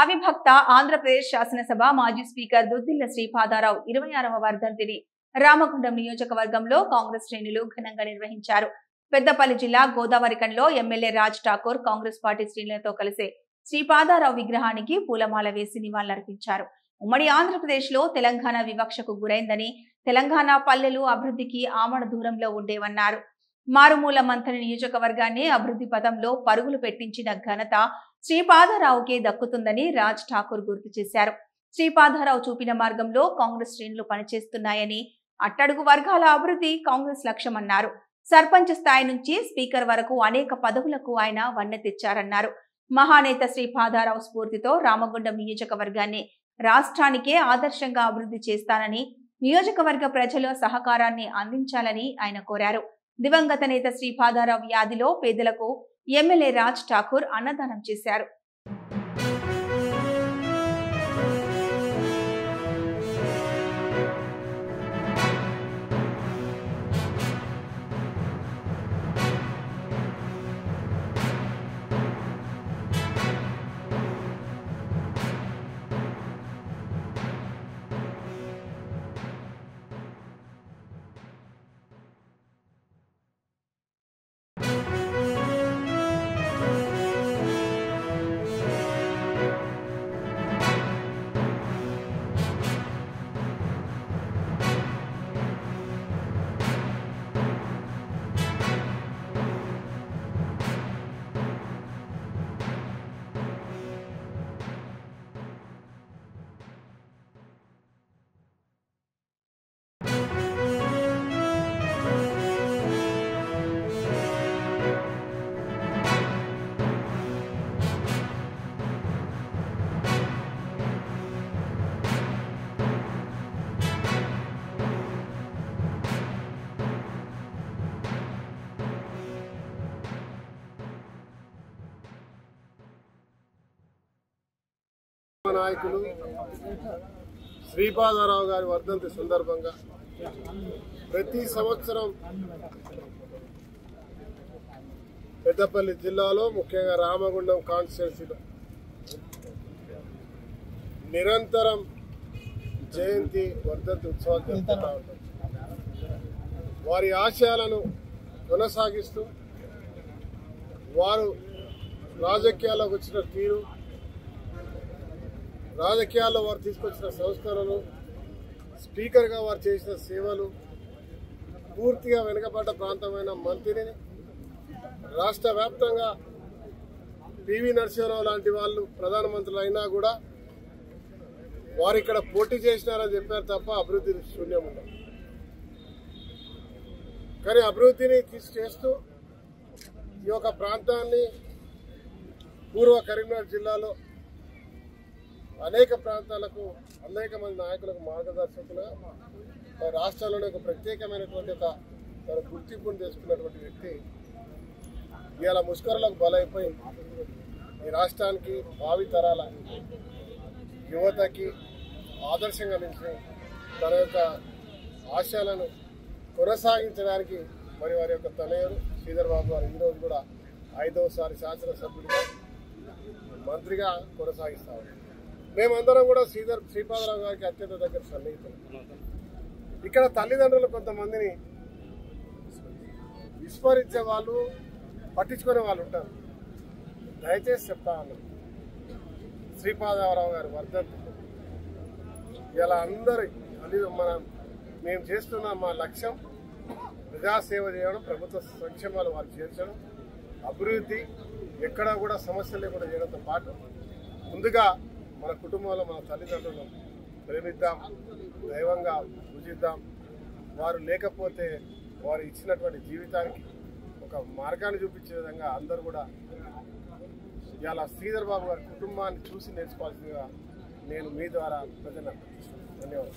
అవిభక్త ఆంధ్రప్రదేశ్ శాసనసభ మాజీ స్పీకర్ దుద్దిళ్ల శ్రీపాదారావు 26వ వర్ధంతిని రామగుండం నియోజకవర్గంలో కాంగ్రెస్ శ్రేణులు ఘనంగా నిర్వహించారు. పెద్దపల్లి జిల్లా గోదావరికంలో ఎమ్మెల్యే రాజ్ ఠాకూర్ కాంగ్రెస్ పార్టీ శ్రేణులతో కలిసి శ్రీపాదారావు విగ్రహానికి పూలమాల వేసి నివాళులర్పించారు. ఉమ్మడి ఆంధ్రప్రదేశ్ లో తెలంగాణ వివక్షకు గురైందని, తెలంగాణ పల్లెలు అభివృద్ధికి ఆమడ దూరంలో ఉండేవన్నారు. మారుమూల మంథని నియోజకవర్గాన్ని అభివృద్ధి పథంలో పరుగులు పెట్టించిన ఘనత శ్రీపాదారావుకే దక్కుతుందని రాజ్ ఠాకూర్ గుర్తు చేశారు. శ్రీపాదారావు చూపిన మార్గంలో కాంగ్రెస్ శ్రేణులు పనిచేస్తున్నాయని, అట్టడుగు వర్గాల అభివృద్ధి కాంగ్రెస్ లక్ష్యమన్నారు. సర్పంచ్ స్థాయి నుంచి స్పీకర్ వరకు అనేక పదవులకు ఆయన వన్నె తెచ్చారన్నారు. మహానేత శ్రీపాదారావు స్ఫూర్తితో రామగుండం నియోజకవర్గాన్ని రాష్ట్రానికే ఆదర్శంగా అభివృద్ధి చేస్తానని, నియోజకవర్గ ప్రజల సహకారాన్ని అందించాలని ఆయన కోరారు. దివంగత నేత శ్రీపాదారావు వ్యాధిలో పేదలకు ఎమ్మెల్యే రాజ్ ఠాకూర్ అన్నదానం చేశారు. నాయకులు శ్రీపాదారావు గారి వర్ధంతి సందర్భంగా ప్రతి సంవత్సరం పెద్దపల్లి జిల్లాలో ముఖ్యంగా రామగుండం కాన్స్టిట్యున్సీలో నిరంతరం జయంతి వర్ధంతి ఉత్సవాలు జరుపుతూ ఉంటారు. వారి ఆశయాలను కొనసాగిస్తూ వారు రాజకీయాల్లోకి వచ్చిన తీరు, రాజకీయాల్లో వారు తీసుకొచ్చిన సంస్కరణలు, స్పీకర్గా వారు చేసిన సేవలు, పూర్తిగా వెనుకబడ్డ ప్రాంతమైన మంత్రిని రాష్ట్ర వ్యాప్తంగా పివి నరసింహారావు లాంటి వాళ్ళు ప్రధానమంత్రులు అయినా కూడా వారు ఇక్కడ పోటీ చేసినారని చెప్పారు తప్ప అభివృద్ధి శూన్యం ఉండదు. కానీ అభివృద్ధిని చేస్తూ ఈ యొక్క ప్రాంతాన్ని పూర్వ కరీంనగర్ జిల్లాలో అనేక ప్రాంతాలకు అనేక మంది నాయకులకు మార్గదర్శకులుగా రాష్ట్రాల్లోనే ఒక ప్రత్యేకమైనటువంటి ఒక గుర్తింపును తెచ్చుకున్నటువంటి వ్యక్తి ఇవాళ ముష్కరులకు బలైపోయి ఈ రాష్ట్రానికి భావి తరాల యువతకి ఆదర్శంగా నిలిచి తన యొక్క ఆశయాలను కొనసాగించడానికి మరి వారి యొక్క తనయుడు శ్రీధర్ బాబు గారు ఈరోజు కూడా 5వసారి శాసనసభ్యుడిగా మంత్రిగా కొనసాగిస్తారు. మేమందరం కూడా శ్రీపాదారావు గారికి అత్యంత దగ్గర సన్నిహితులు. ఇక్కడ తల్లిదండ్రులు కొంతమందిని విస్మరించే వాళ్ళు, పట్టించుకునే వాళ్ళు ఉంటారు. దయచేసి చెప్తా ఉన్నాం, శ్రీపాదారావు గారి వర్ధంతి ఇలా అందరి మేము చేస్తున్న మా లక్ష్యం ప్రజాసేవ చేయడం, ప్రభుత్వ సంక్షేమాలు వారు చేర్చడం, అభివృద్ధి ఎక్కడా కూడా సమస్యలు లేకుండా చేయడంతో పాటు ముందుగా మన కుటుంబంలో మన తల్లిదండ్రులను ప్రేమిద్దాం, దైవంగా పూజిద్దాం. వారు లేకపోతే వారు ఇచ్చినటువంటి జీవితానికి ఒక మార్గాన్ని చూపించే విధంగా అందరూ కూడా ఇలా శ్రీధర్ బాబు గారి కుటుంబాన్ని చూసి నేర్చుకోవాల్సిందిగా నేను మీ ద్వారా ప్రజలను ధన్యవాదాలు.